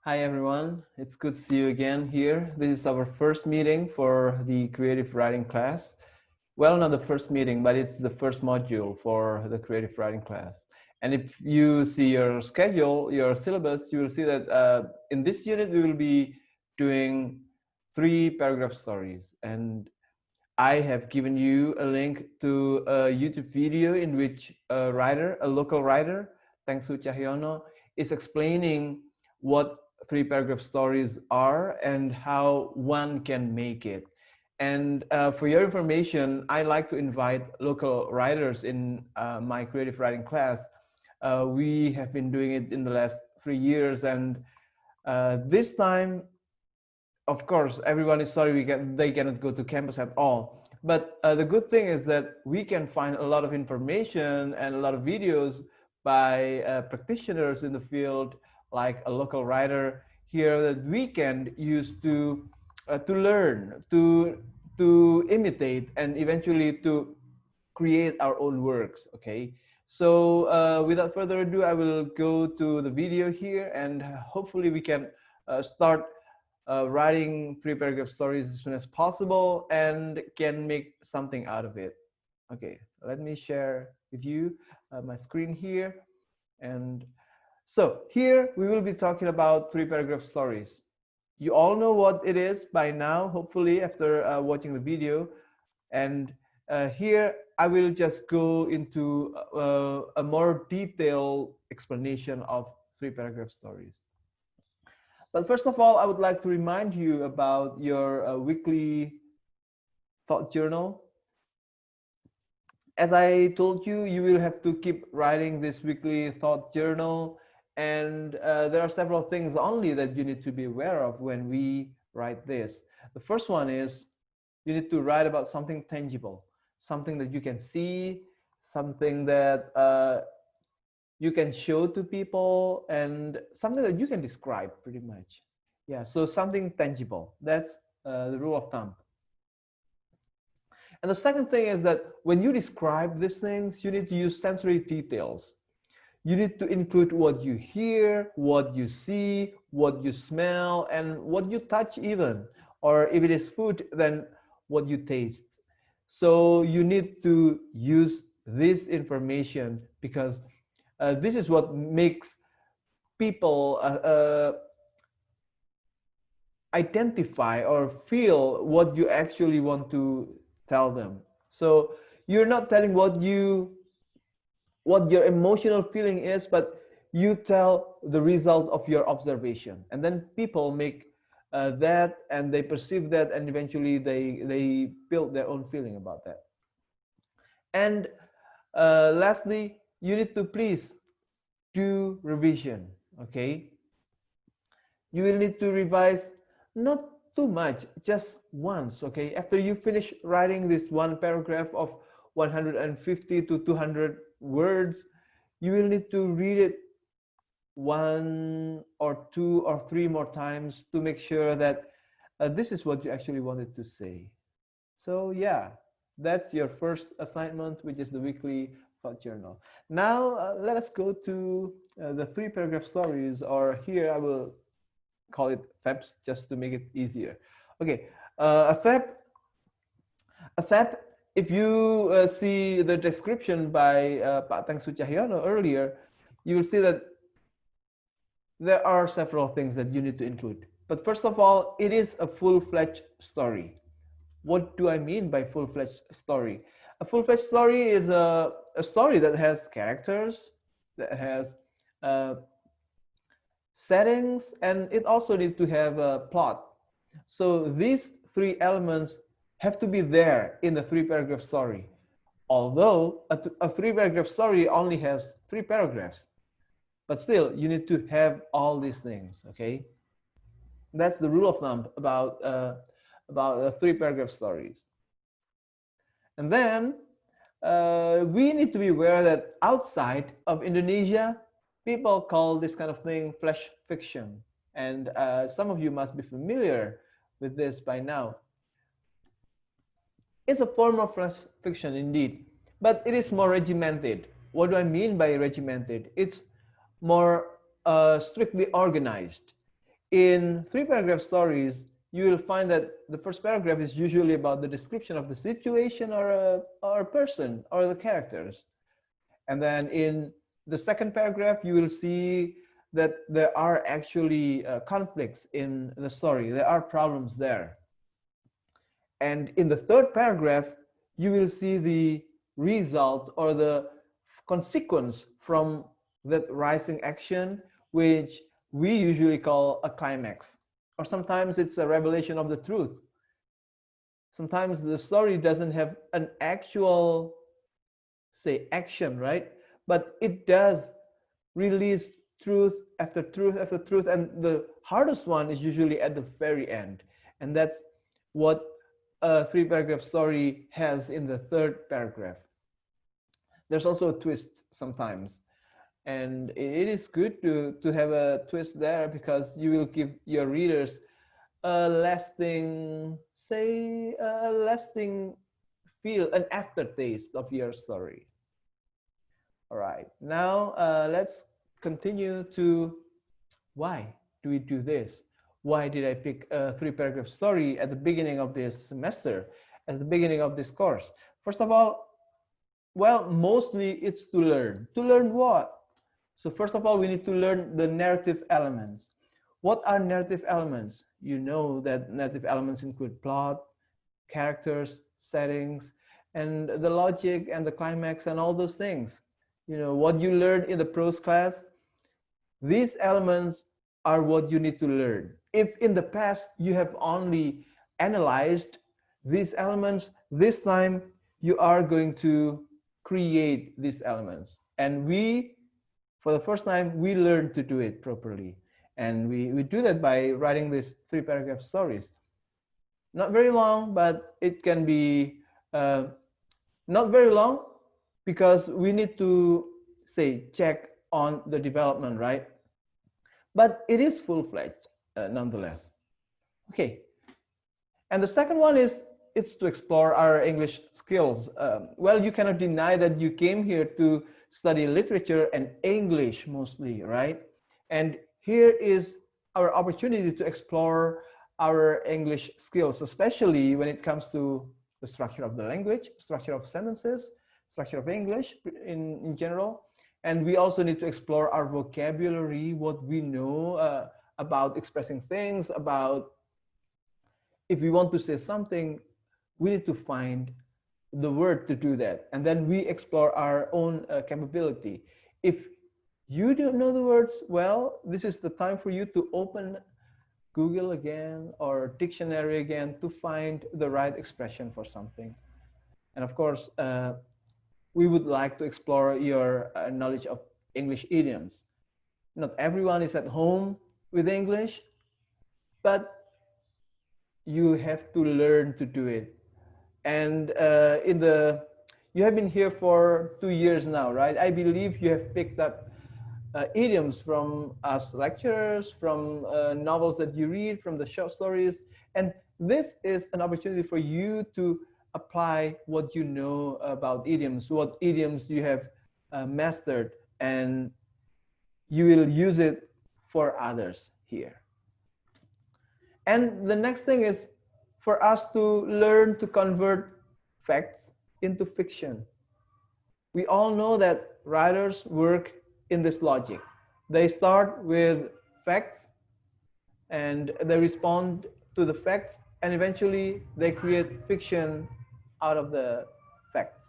Hi everyone, it's good to see you again here. This is our first meeting for the creative writing class. Well, not the first meeting, but it's the first module for the creative writing class. And if you see your schedule, your syllabus, you will see that in this unit we will be doing 3 paragraph stories. And I have given you a link to a YouTube video in which a writer, a local writer, Tangsu Cahyono, is explaining what 3 paragraph stories are and how one can make it. And for your information, I like to invite local writers in my creative writing class. We have been doing it in the last 3 years, and this time of course, everyone is sorry they cannot go to campus at all. But the good thing is that we can find a lot of information and a lot of videos by practitioners in the field, like a local writer here that we can use to learn, to imitate, and eventually to create our own works. Okay. So without further ado, I will go to the video here, and hopefully we can start writing 3 paragraph stories as soon as possible and can make something out of it. Okay, let me share with you my screen here. And so here we will be talking about 3 paragraph stories. You all know what it is by now, hopefully after watching the video. And here I will just go into a more detailed explanation of 3 paragraph stories. But first of all, I would like to remind you about your weekly thought journal. As I told you, you will have to keep writing this weekly thought journal. And there are several things only that you need to be aware of when we write this. The first one is you need to write about something tangible, something that you can see, something that you can show to people, and something that you can describe pretty much. Yeah, so something tangible. That's the rule of thumb. And the second thing is that when you describe these things, you need to use sensory details. You need to include what you hear, what you see, what you smell, and what you touch even. Or if it is food, then what you taste. So you need to use this information because this is what makes people identify or feel what you actually want to tell them. So you're not telling what your emotional feeling is, but you tell the result of your observation, and then people make that, and they perceive that, and eventually they build their own feeling about that. And lastly, you need to please do revision. Okay, you will need to revise not too much, just once. Okay, after you finish writing this one paragraph of 150 to 200 words, you will need to read it 1 or 2 or 3 more times to make sure that this is what you actually wanted to say. So yeah, that's your first assignment, which is the weekly thought journal. Now let us go to the 3 paragraph stories, or here I will call it FEPs just to make it easier. Okay, a FEP, if you see the description by Pak Tangsu Cahyono earlier, you will see that there are several things that you need to include. But first of all, it is a full-fledged story. What do I mean by full-fledged story? A full-fledged story is a story that has characters, that has settings, and it also needs to have a plot. So these 3 elements have to be there in the 3 paragraph story. Although a 3 paragraph story only has 3 paragraphs, but still you need to have all these things. Okay, that's the rule of thumb about 3 paragraph stories. And then we need to be aware that outside of Indonesia, people call this kind of thing flash fiction. And some of you must be familiar with this by now. It's a form of flash fiction indeed, but it is more regimented. What do I mean by regimented? It's more strictly organized. In three paragraph stories, you will find that the first paragraph is usually about the description of the situation or a person or the characters. And then in the second paragraph, you will see that there are actually conflicts in the story. There are problems there. And in the third paragraph, you will see the result or the consequence from that rising action, which we usually call a climax. Or sometimes it's a revelation of the truth. Sometimes the story doesn't have an actual, say, action, right? But it does release truth after truth after truth. And the hardest one is usually at the very end. And that's what a three paragraph story has in the third paragraph. There's also a twist sometimes. And it is good to have a twist there, because you will give your readers a lasting, say, a lasting feel, an aftertaste of your story. All right, now let's continue to why do we do this? Why did I pick a three paragraph story at the beginning of this semester, at the beginning of this course? First of all, well, mostly it's to learn. To learn what? So first of all, we need to learn the narrative elements. What are narrative elements? You know that narrative elements include plot, characters, settings, and the logic and the climax and all those things. You know, what you learned in the prose class, these elements are what you need to learn. If in the past you have only analyzed these elements, this time you are going to create these elements. And we, for the first time, we learn to do it properly. And we do that by writing these three paragraph stories. Not very long, but it can be not very long, because we need to, say, check on the development, right? But it is full-fledged nonetheless. Okay. And the second one is it's to explore our English skills. Well, you cannot deny that you came here to study literature and English mostly, right? And here is our opportunity to explore our English skills, especially when it comes to the structure of the language, structure of sentences, structure of English in general. And we also need to explore our vocabulary, what we know about expressing things, about if we want to say something, we need to find the word to do that. And then we explore our own capability. If you don't know the words, well, this is the time for you to open Google again or dictionary again to find the right expression for something. And of course, we would like to explore your knowledge of English idioms. Not everyone is at home with English, but you have to learn to do it. And you have been here for 2 years now, right? I believe you have picked up idioms from us lecturers, from novels that you read, from the short stories. And this is an opportunity for you to apply what you know about idioms, what idioms you have mastered, and you will use it for others here. And the next thing is for us to learn to convert facts into fiction. We all know that writers work in this logic. They start with facts and they respond to the facts, and eventually they create fiction out of the facts.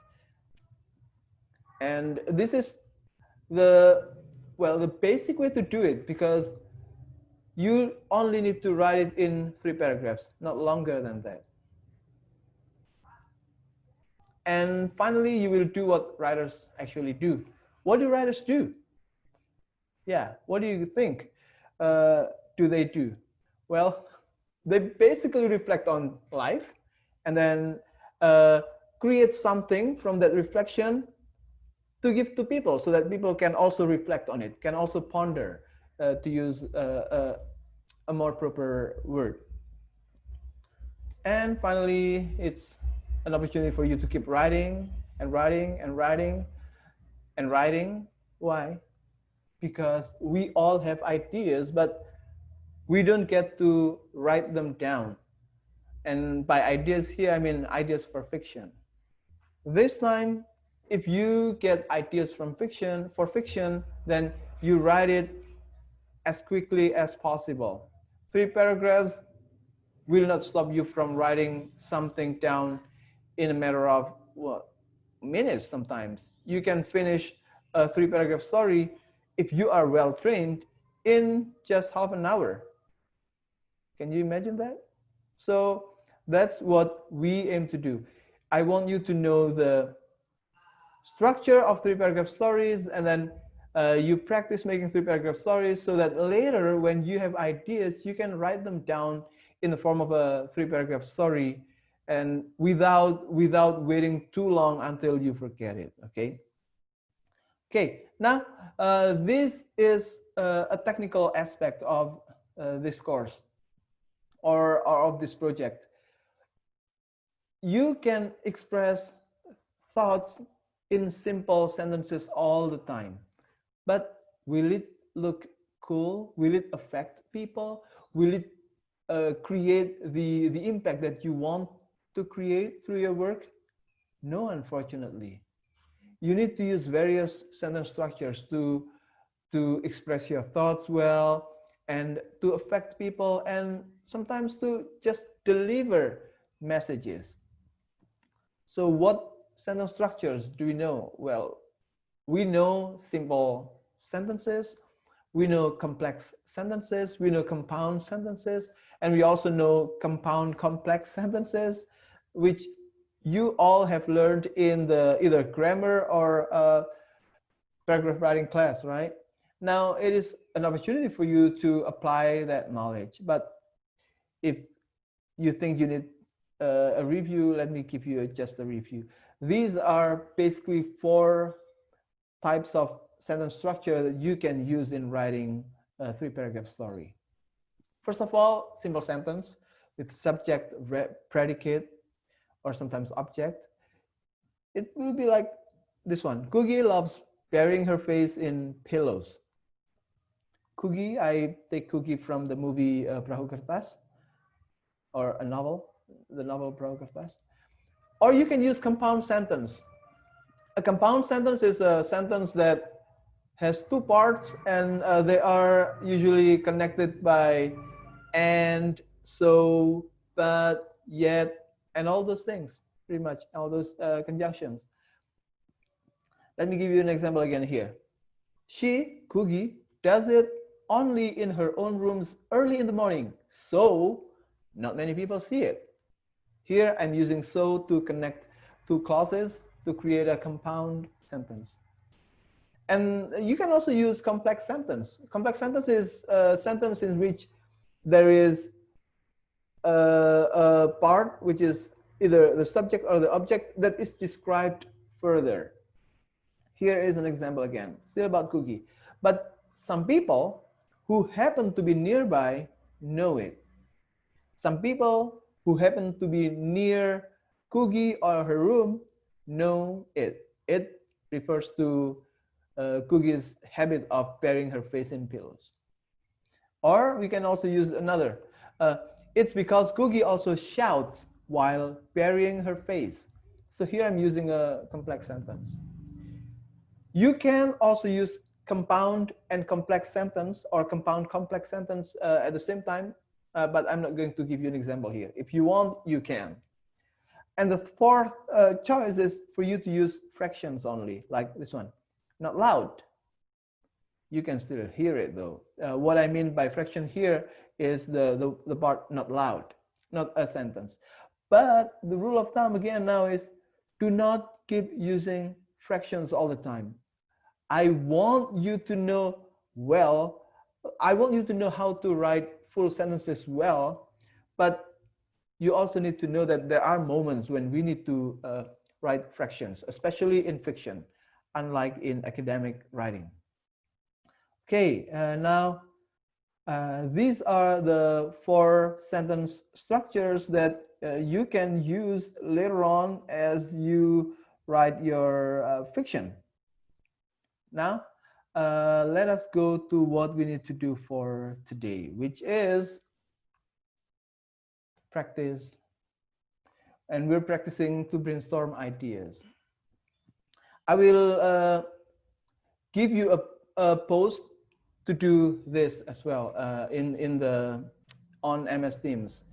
And this is the basic way to do it, because you only need to write it in 3 paragraphs, not longer than that. And finally, you will do what writers actually do. What do writers do? Yeah, what do you think do they do? Well, they basically reflect on life and then create something from that reflection to give to people, so that people can also reflect on it, can also ponder, to use a more proper word. And finally, it's an opportunity for you to keep writing and writing and writing and writing. Why? Because we all have ideas, but we don't get to write them down. And by ideas here, I mean ideas for fiction. This time, if you get ideas from fiction, then you write it as quickly as possible. 3 paragraphs will not stop you from writing something down in a matter of, well, minutes sometimes. You can finish a 3 paragraph story if you are well trained in just half an hour. Can you imagine that? So that's what we aim to do. I want you to know the structure of 3 paragraph stories, and then you practice making 3 paragraph stories so that later when you have ideas, you can write them down in the form of a 3 paragraph story, and without waiting too long until you forget it. Okay, now this is a technical aspect of this course or of this project. You can express thoughts in simple sentences all the time, but will it look cool? Will it affect people? Will it create the impact that you want to create through your work? No, unfortunately. You need to use various sentence structures to express your thoughts well and to affect people, and sometimes to just deliver messages. So what sentence structures do we know? Well, we know simple sentences, we know complex sentences, we know compound sentences, and we also know compound complex sentences, which you all have learned in the either grammar or paragraph writing class, right? Now it is an opportunity for you to apply that knowledge. But if you think you need a review, let me give you just a review. These are basically 4 types of sentence structure that you can use in writing a 3 paragraph story. First of all, simple sentence with subject, predicate, or sometimes object. It will be like this one. Cookie loves burying her face in pillows. Cookie, I take Cookie from the movie Perahu Kertas, or a novel, the novel Perahu Kertas. Or you can use compound sentence. A compound sentence is a sentence that has 2 parts, and they are usually connected by and, so, but, yet, and all those things, pretty much, all those conjunctions. Let me give you an example again here. She, Cookie, does it only in her own rooms early in the morning, so not many people see it. Here I'm using so to connect 2 clauses to create a compound sentence. And you can also use complex sentence. Complex sentence is a sentence in which there is a part which is either the subject or the object that is described further. Here is an example again, still about Cookie. But some people who happen to be nearby know it. Some people who happen to be near Cookie or her room know it. It refers to Cookie's habit of burying her face in pillows. Or we can also use another. It's because Cookie also shouts while burying her face. So here I'm using a complex sentence. You can also use compound and complex sentence or compound complex sentence at the same time, but I'm not going to give you an example here. If you want, you can. And the 4th choice is for you to use fractions only, like this one. Not loud. You can still hear it though. What I mean by fraction here is the part not loud, not a sentence. But the rule of thumb again now is do not keep using fractions all the time. I want you to know I want you to know how to write full sentences well, but you also need to know that there are moments when we need to write fractions, especially in fiction, unlike in academic writing. Okay, now these are the 4 sentence structures that you can use later on as you write your fiction. Now, let us go to what we need to do for today, which is practice. And we're practicing to brainstorm ideas. I will give you a post to do this as well in the on MS Teams.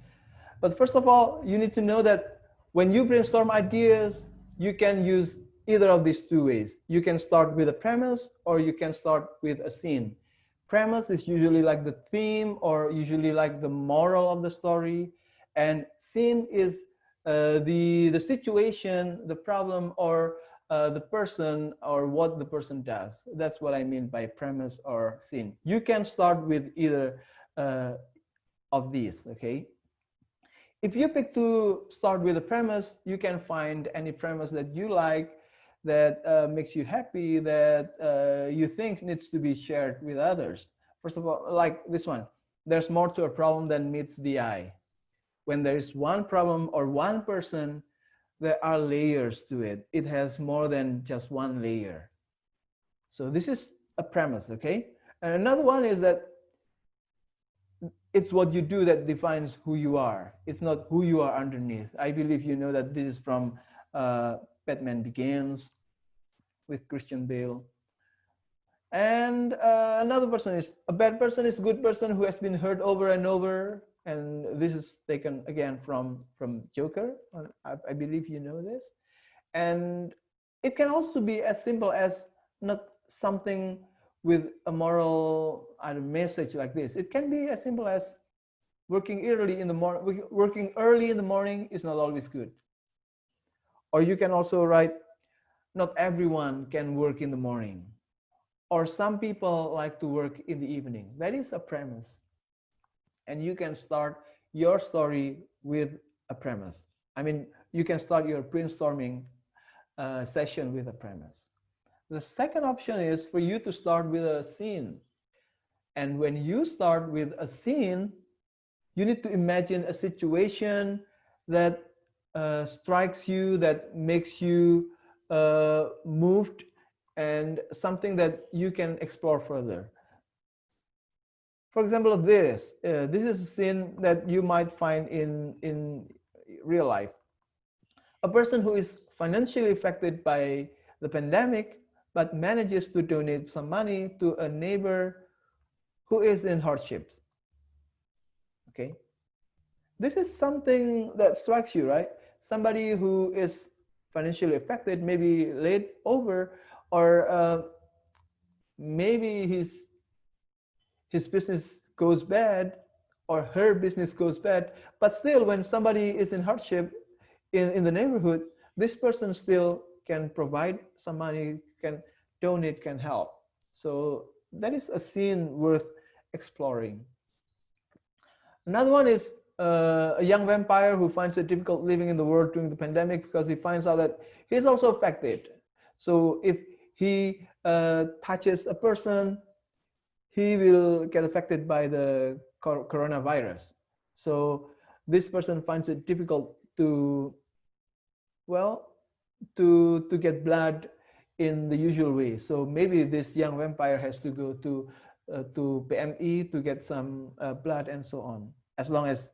But first of all, you need to know that when you brainstorm ideas, you can use either of these two ways. You can start with a premise or you can start with a scene. Premise is usually like the theme or usually like the moral of the story. And scene is the situation, the problem, or the person or what the person does. That's what I mean by premise or scene. You can start with either of these, okay? If you pick to start with a premise, you can find any premise that you like, that makes you happy, that you think needs to be shared with others. First of all, like this one, there's more to a problem than meets the eye. When there is one problem or one person, there are layers to it. It has more than just one layer. So this is a premise, okay? And another one is that it's what you do that defines who you are. It's not who you are underneath. I believe you know that this is from Batman Begins with Christian Bale. And another person is a bad person is a good person who has been hurt over and over. And this is taken again from Joker. I believe you know this. And it can also be as simple as not something with a moral message like this. It can be as simple as working early in the morning. Working early in the morning is not always good. Or you can also write, not everyone can work in the morning. Or some people like to work in the evening. That is a premise. And you can start your story with a premise. I mean, you can start your brainstorming session with a premise. The second option is for you to start with a scene. And when you start with a scene, you need to imagine a situation that strikes you, that makes you moved, and something that you can explore further. For example, this is a scene that you might find in real life. A person who is financially affected by the pandemic but manages to donate some money to a neighbor who is in hardships. Okay, this is something that strikes you, right? Somebody who is financially affected, maybe laid over, or maybe his business goes bad or her business goes bad, but still when somebody is in hardship in the neighborhood, this person still can provide some money, can donate, can help. So that is a scene worth exploring. Another one is a young vampire who finds it difficult living in the world during the pandemic because he finds out that he's also affected. So if he touches a person, he will get affected by the coronavirus. So this person finds it difficult to, well, to get blood in the usual way. So maybe this young vampire has to go to PME to get some blood and so on, as long as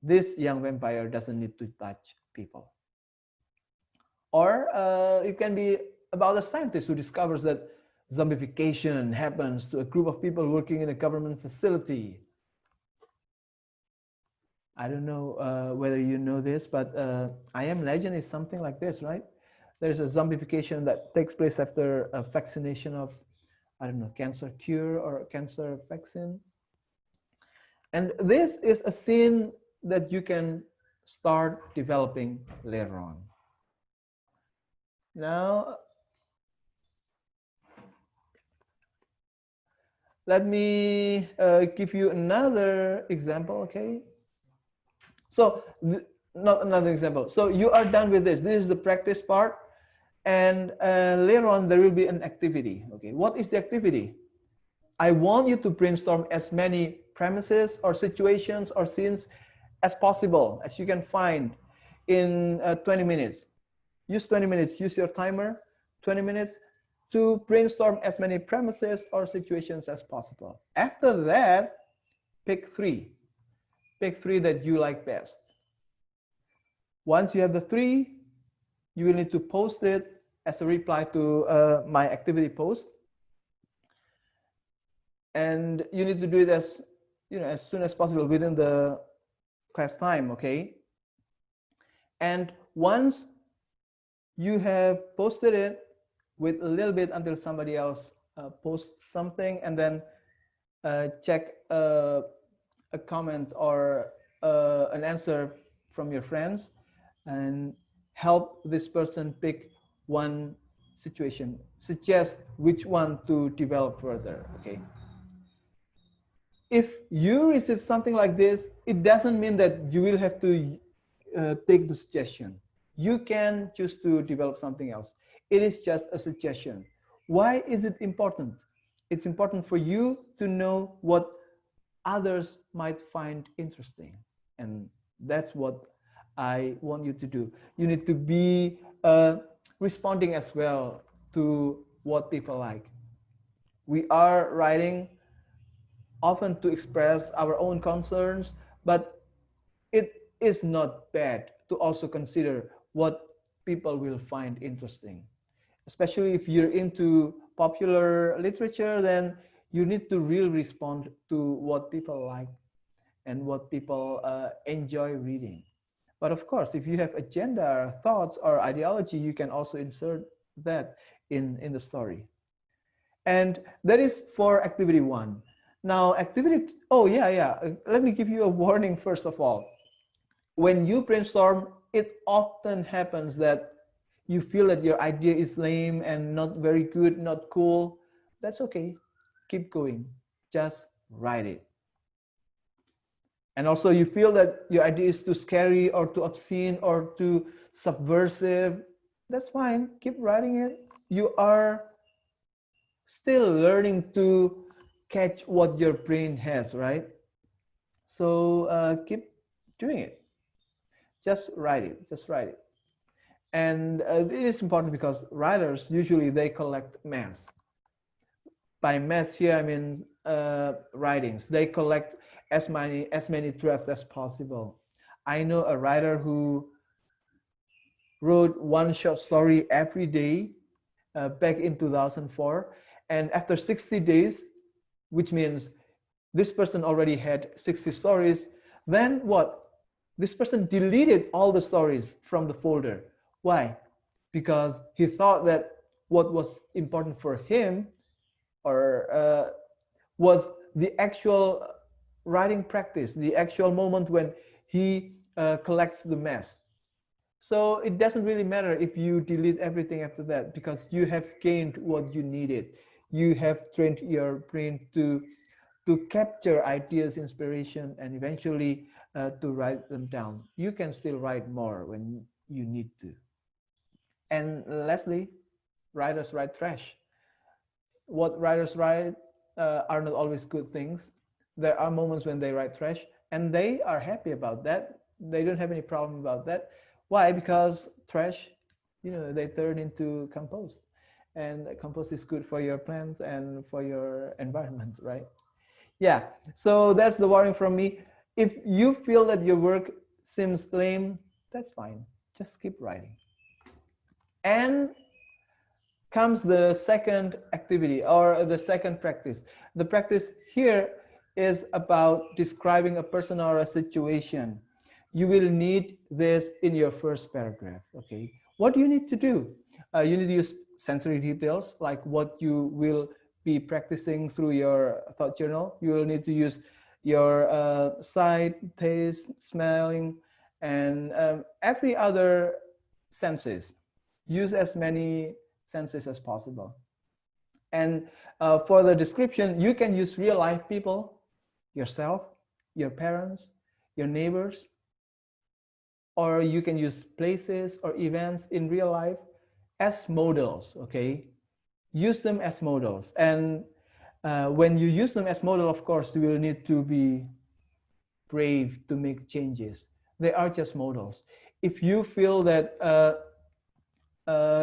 this young vampire doesn't need to touch people. Or it can be about a scientist who discovers that zombification happens to a group of people working in a government facility. I don't know whether you know this, but I Am Legend is something like this, right? There's a zombification that takes place after a vaccination of, I don't know, cancer cure or cancer vaccine. And this is a scene that you can start developing later on. Now, let me give you another example, okay? So, not another example. So you are done with this. This is the practice part. And later on, there will be an activity, okay? What is the activity? I want you to brainstorm as many premises or situations or scenes as possible, as you can find in 20 minutes. Use 20 minutes, use your timer, 20 minutes. to brainstorm as many premises or situations as possible. After that, pick three. Pick three that you like best. Once you have the three, you will need to post it as a reply to my activity post. And you need to do it as soon as possible within the class time, okay? And once you have posted it, wait a little bit until somebody else posts something, and then check a comment or an answer from your friends, and help this person pick one situation, suggest which one to develop further, okay? If you receive something like this, it doesn't mean that you will have to take the suggestion. You can choose to develop something else. It is just a suggestion. Why is it important? It's important for you to know what others might find interesting. And that's what I want you to do. You need to be responding as well to what people like. We are writing often to express our own concerns, but it is not bad to also consider what people will find interesting. Especially if you're into popular literature, then you need to really respond to what people like and what people enjoy reading. But of course, if you have agenda, thoughts, or ideology, you can also insert that in the story. And that is for activity one. Now, activity, oh yeah. Let me give you a warning first of all. When you brainstorm, it often happens that you feel that your idea is lame and not very good, not cool. That's okay. Keep going. Just write it. And also you feel that your idea is too scary or too obscene or too subversive. That's fine. Keep writing it. You are still learning to catch what your brain has, right? So keep doing it. Just write it. Just write it. And it is important because writers usually they collect mass. By mass here I mean writings. They collect as many drafts as possible. I know a writer who wrote one short story every day back in 2004, and after 60 days, which means this person already had 60 stories, then what? This person deleted all the stories from the folder. Why? Because he thought that what was important for him or was the actual writing practice, the actual moment when he collects the mess. So it doesn't really matter if you delete everything after that, because you have gained what you needed. You have trained your brain to capture ideas, inspiration, and eventually to write them down. You can still write more when you need to. And lastly, writers write trash. What writers write are not always good things. There are moments when they write trash, and they are happy about that. They don't have any problem about that. Why? Because trash, they turn into compost, and compost is good for your plants and for your environment, right? Yeah, so that's the warning from me. If you feel that your work seems lame, that's fine. Just keep writing. And comes the second activity or the second practice. The practice here is about describing a person or a situation. You will need this in your first paragraph, okay? What do you need to do? You need to use sensory details, like what you will be practicing through your thought journal. You will need to use your sight, taste, smelling, and every other senses. Use as many senses as possible. And for the description, you can use real life people, yourself, your parents, your neighbors, or you can use places or events in real life as models, okay? Use them as models. And when you use them as model, of course, you will need to be brave to make changes. They are just models. If you feel that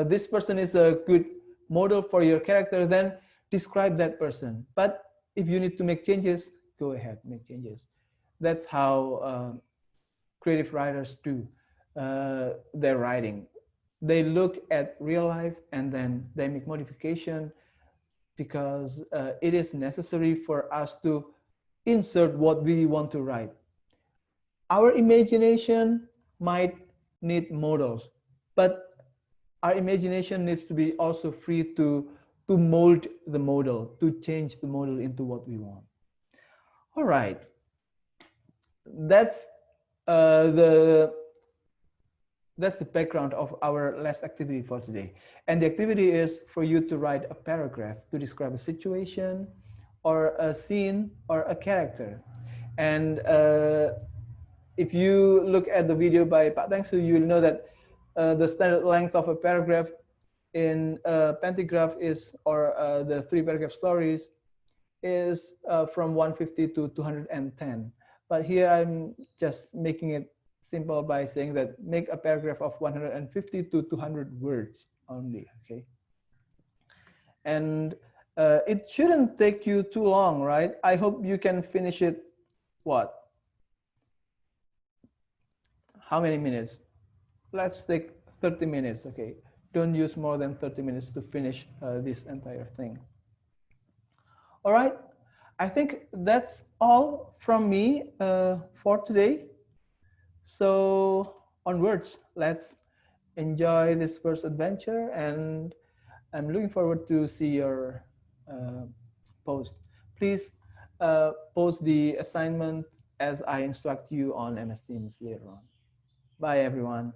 this person is a good model for your character, then describe that person. But if you need to make changes, go ahead, make changes. That's how creative writers do their writing. They look at real life and then they make modification because it is necessary for us to insert what we want to write. Our imagination might need models, but our imagination needs to be also free to mold the model, to change the model into what we want. All right, that's uh, the that's the background of our last activity for today. And the activity is for you to write a paragraph to describe a situation or a scene or a character. And if you look at the video by Pak Tangsu, you'll know that the standard length of a paragraph in Pentagraph is, or the 3 paragraph stories, is from 150 to 210. But here I'm just making it simple by saying that make a paragraph of 150 to 200 words only, okay? And it shouldn't take you too long, right? I hope you can finish it, what? How many minutes? Let's take 30 minutes, okay? Don't use more than 30 minutes to finish this entire thing. All right, I think that's all from me for today. So onwards, let's enjoy this first adventure, and I'm looking forward to see your post. Please post the assignment as I instruct you on MS Teams later on. Bye, everyone.